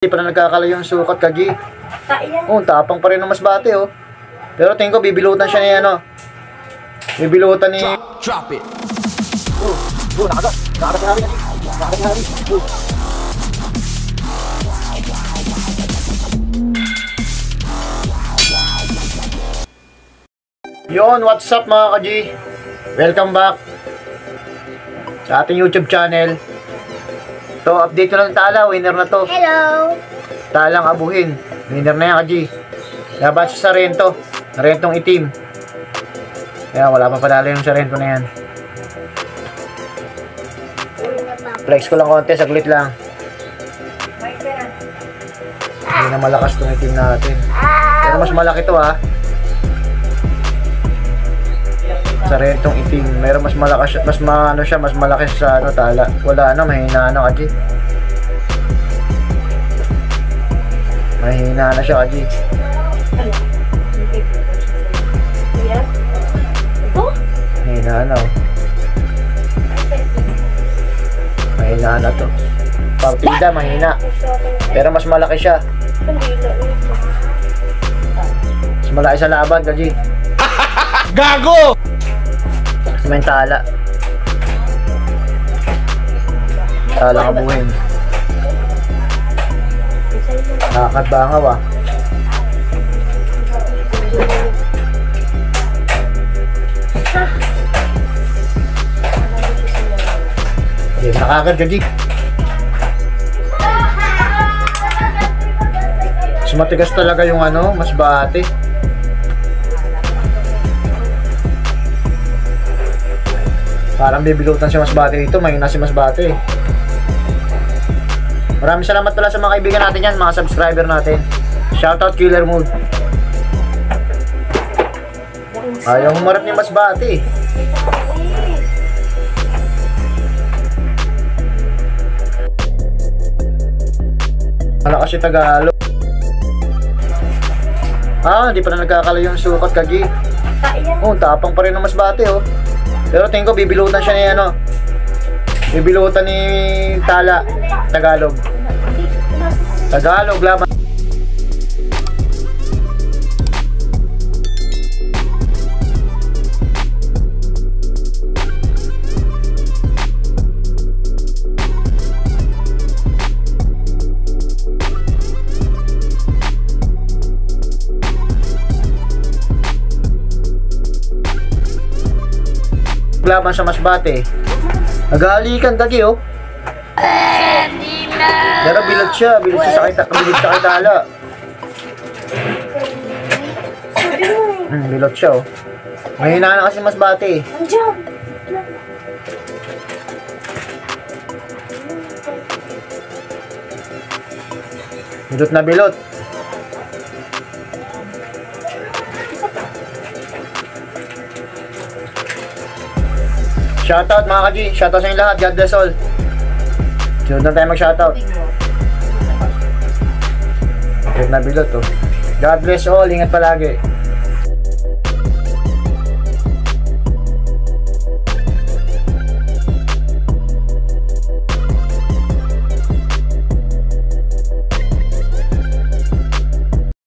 Hindi pa na nagkakalayo yung sukat ka, G. Oh, tapang pa rin ng masbate, oh. Pero tingin ko, bibilutan siya ni, ano. Bibilutan ni... Drop it. Nakagat. Nakagat na rin, Nakagat na rin. Yon, what's up mga ka-G? Welcome back sa ating YouTube channel. To, update ko lang Tala, winner na to. Hello! Talang abuhin. Winner na yan, ka-G. Laban sa Sarento. Sarentong itim. Kaya wala pa padala yung Sarento na yan. Flex ko lang konti, saglit lang. Hindi na malakas tong itim natin. Pero mas malaki to, ha. Sarentong itim. Meron mas malakas, mas malaki sa ano, Tala. Wala na, mahina na, ka-G. Mahina na siya, Kaji. Mahina na, oh. Mahina na to. Partida, mahina. Pero mas malaki siya. Mas malaki sa laban, Kaji. Gago! May Tala. Tala kabuhin. Nakakadbangaw, ah. Hindi, nakakad ka, G. Mas matigas talaga yung ano, mas bate. Parang bibilutan si mas bate dito, mahina si mas bate. Maraming salamat pala sa mga kaibigan natin yan, mga subscriber natin. Shoutout Killer Mood. Ayaw humarap ni Masbate. Malakas si Tagalog. Hindi pa na nagkakalayo yung sukat, Kagi. Oh, tapang pa rin ng Masbate, oh. Pero tingin ko bibilutan siya ni ano. Bibilutan ni Tala. Tagalog. Tagalog laban. Laban sa Masbate. Nag-aalikan, Kagi, oh. Pero bilot siya sa kay Tala. Bilot siya, oh. Mahina na kasi Masbate. Bilot na bilot. Shoutout mga ka-G, shoutout sa inyo lahat, God bless all. Sunod na tayo mag-shoutout. Bilot na bilot, oh. God bless all, ingat palagi.